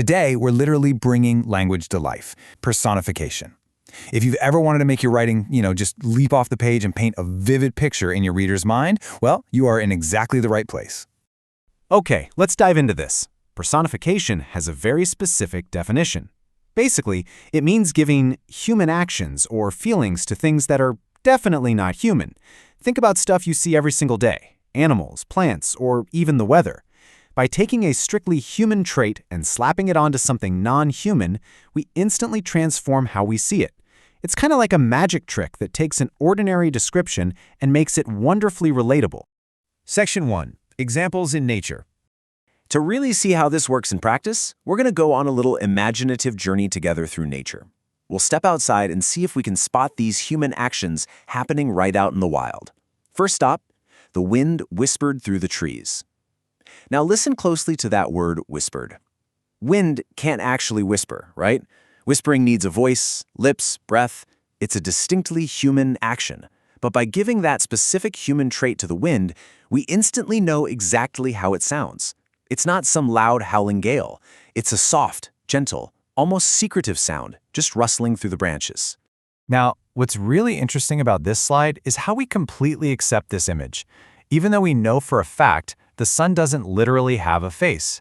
Today, we're literally bringing language to life. Personification. If you've ever wanted to make your writing, just leap off the page and paint a vivid picture in your reader's mind, well, you are in exactly the right place. Okay, let's dive into this. Personification has a very specific definition. Basically, it means giving human actions or feelings to things that are definitely not human. Think about stuff you see every single day, animals, plants, or even the weather. By taking a strictly human trait and slapping it onto something non-human, we instantly transform how we see it. It's kind of like a magic trick that takes an ordinary description and makes it wonderfully relatable. Section 1. Examples in nature. To really see how this works in practice, we're going to go on a little imaginative journey together through nature. We'll step outside and see if we can spot these human actions happening right out in the wild. First stop, the wind whispered through the trees. Now listen closely to that word whispered. Wind can't actually whisper, right? Whispering needs a voice, lips, breath. It's a distinctly human action. But by giving that specific human trait to the wind, we instantly know exactly how it sounds. It's not some loud howling gale. It's a soft, gentle, almost secretive sound, just rustling through the branches. Now, what's really interesting about this slide is how we completely accept this image. Even though we know for a fact the sun doesn't literally have a face.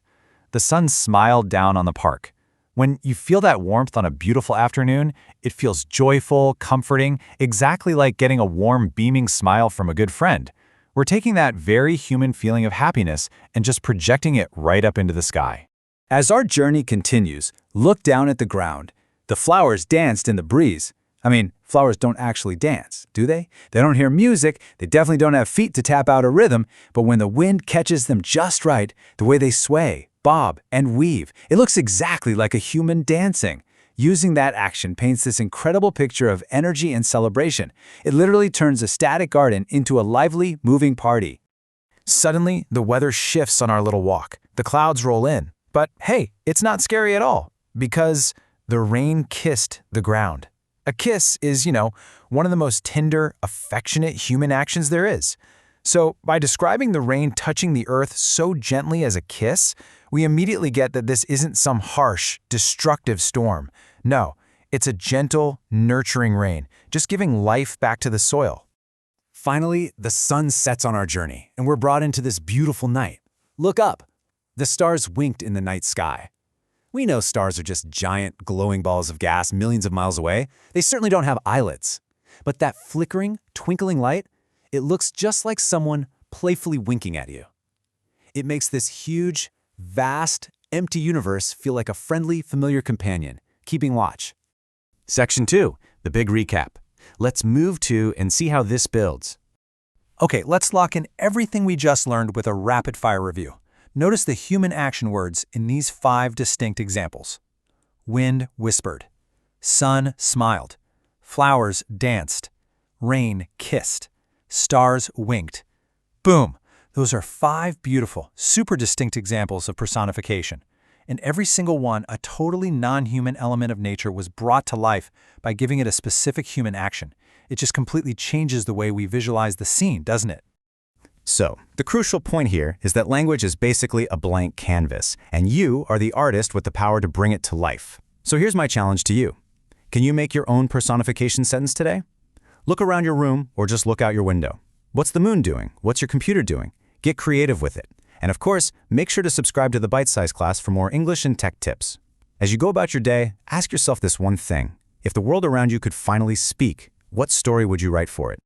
The sun smiled down on the park. When you feel that warmth on a beautiful afternoon, it feels joyful, comforting, exactly like getting a warm, beaming smile from a good friend. We're taking that very human feeling of happiness and just projecting it right up into the sky. As our journey continues, look down at the ground. The flowers danced in the breeze. I mean, flowers don't actually dance, do they? They don't hear music, they definitely don't have feet to tap out a rhythm, but when the wind catches them just right, the way they sway, bob, and weave, it looks exactly like a human dancing. Using that action paints this incredible picture of energy and celebration. It literally turns a static garden into a lively, moving party. Suddenly, the weather shifts on our little walk. The clouds roll in. But hey, it's not scary at all, because the rain kissed the ground. A kiss is, one of the most tender, affectionate human actions there is. So by describing the rain touching the earth so gently as a kiss, we immediately get that this isn't some harsh, destructive storm. No, it's a gentle, nurturing rain, just giving life back to the soil. Finally, the sun sets on our journey, and we're brought into this beautiful night. Look up. The stars winked in the night sky. We know stars are just giant, glowing balls of gas millions of miles away. They certainly don't have eyelids. But that flickering, twinkling light, it looks just like someone playfully winking at you. It makes this huge, vast, empty universe feel like a friendly, familiar companion, keeping watch. Section 2, the big recap. Let's move to and see how this builds. Okay, let's lock in everything we just learned with a rapid-fire review. Notice the human action words in these 5 distinct examples. Wind whispered. Sun smiled. Flowers danced. Rain kissed. Stars winked. Boom! Those are 5 beautiful, super distinct examples of personification. In every single one, a totally non-human element of nature was brought to life by giving it a specific human action. It just completely changes the way we visualize the scene, doesn't it? So, the crucial point here is that language is basically a blank canvas, and you are the artist with the power to bring it to life. So here's my challenge to you. Can you make your own personification sentence today? Look around your room or just look out your window. What's the moon doing? What's your computer doing? Get creative with it. And of course, make sure to subscribe to the Bytesized class for more English and tech tips. As you go about your day, ask yourself this one thing. If the world around you could finally speak, what story would you write for it?